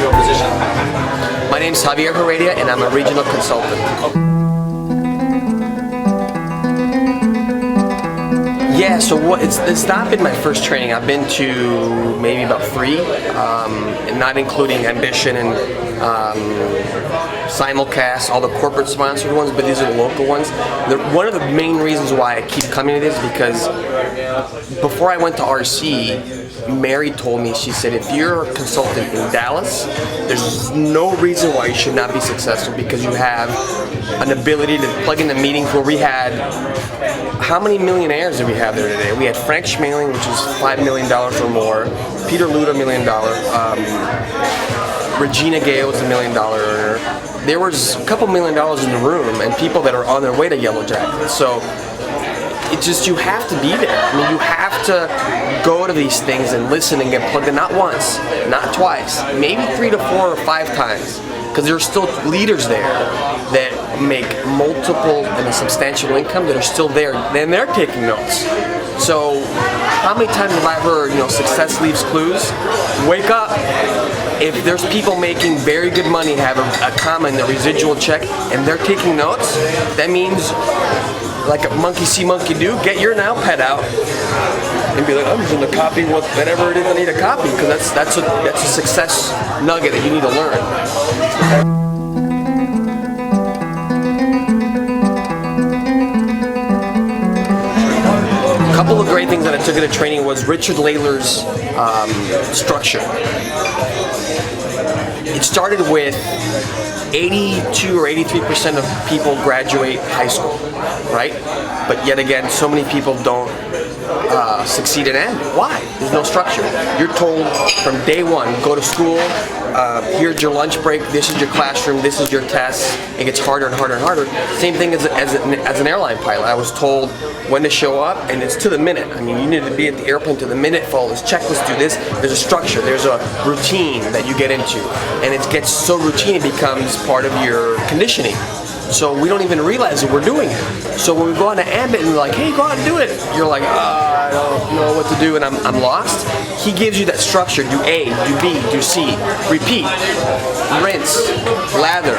your position? My name is Javier Heredia, and I'm a regional consultant. Yeah, so it's not been my first training. I've been to maybe about 3, and not including Ambition and Simulcast, all the corporate sponsored ones, but these are the local ones. One of the main reasons why I keep coming to this is because before I went to RC, Mary told me, she said, if you're a consultant in Dallas, there's no reason why you should not be successful, because you have an ability to plug into meetings where we had, how many millionaires did we have there today? We had Frank Schmeling, which is $5 million or more, Peter Luda, $1 million, Regina Gale was $1 million earner. There was a couple $1 million in the room, and people that are on their way to Yellow Jackets. So it's just, you have to be there. I mean, you have to go to these things and listen and get plugged in, not once, not twice, maybe 3 to 4 or 5 times, because there are still leaders there that make multiple and a substantial income that are still there, and they're taking notes. So how many times have I heard, success leaves clues? Wake up. If there's people making very good money, have a comma in the residual check, and they're taking notes, that means, like a monkey see, monkey do, get your notepad out and be like, I'm just going to copy whatever it is I need to copy, because that's a success nugget that you need to learn. A couple of great things that I took in the training was Richard Laidler's structure. It started with 82 or 83% of people graduate high school, right? But yet again, so many people don't succeed in Ambit. Why? There's no structure. You're told from day one, go to school, here's your lunch break, this is your classroom, this is your test. It gets harder and harder and harder. Same thing as an airline pilot. I was told when to show up, and it's to the minute. I mean, you need to be at the airplane to the minute, follow this checklist, do this. There's a structure, there's a routine that you get into, and it gets so routine it becomes part of your conditioning. So we don't even realize that we're doing it. So when we go on to Ambit and we're like, hey, go out and do it, you're like, I don't know what to do and I'm lost. He gives you that structure. Do A, do B, do C. Repeat. Rinse. Lather.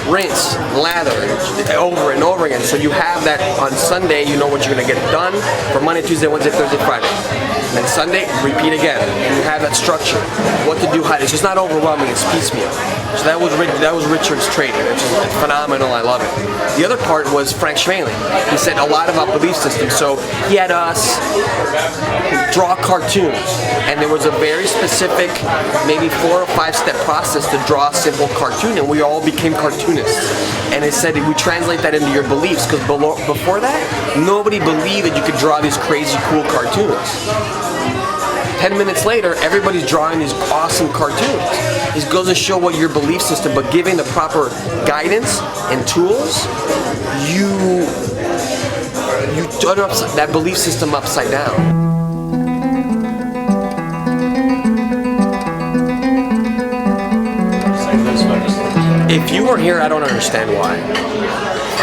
Rinse. Lather. Over and over again. So you have that on Sunday, you know what you're going to get done for Monday, Tuesday, Wednesday, Thursday, Friday. And then Sunday, repeat again. And you have that structure. What to do, how. It's just not overwhelming, it's piecemeal. So that was Richard's training. It's phenomenal, I love it. The other part was Frank Schmeling. He said a lot about belief systems. So he had us draw cartoons. And there was a very specific, maybe 4 or 5 step process to draw a simple cartoon, and we all became cartoonists. And it said we translate that into your beliefs, because before that, nobody believed that you could draw these crazy cool cartoons. 10 minutes later, everybody's drawing these awesome cartoons. It goes to show what your belief system, but giving the proper guidance and tools, you turn that belief system upside down. If you were here, I don't understand why.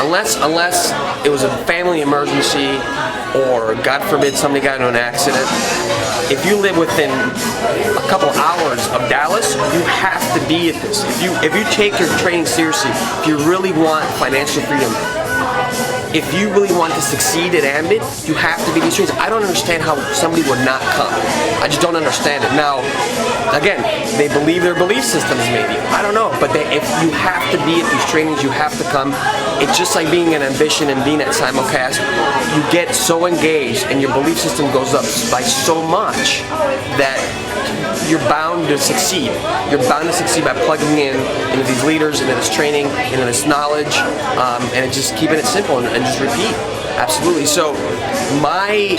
Unless it was a family emergency, or God forbid somebody got into an accident. If you live within a couple hours of Dallas, you have to be at this. If you take your training seriously, if you really want financial freedom, if you really want to succeed at Ambit, you have to be these trainings. I don't understand how somebody would not come. I just don't understand it. Now, again, they believe their belief systems maybe. I don't know. But if you have to be at these trainings, you have to come. It's just like being an Ambition and being at Simulcast. You get so engaged and your belief system goes up by so much that you're bound to succeed. You're bound to succeed by plugging into these leaders, into this training, into this knowledge, and just keeping it simple and just repeat. Absolutely. So my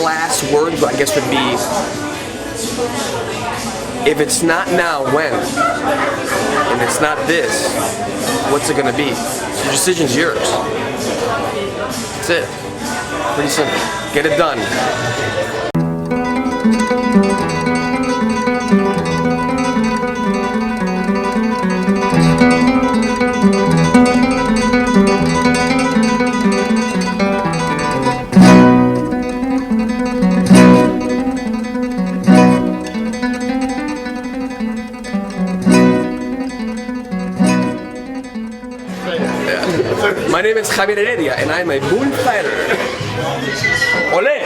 last words, I guess, would be, if it's not now, when? And it's not this, what's it going to be? So your decision's yours. That's it. Pretty simple. Get it done. Javier Heredia, and I'm a bullfighter. Ole!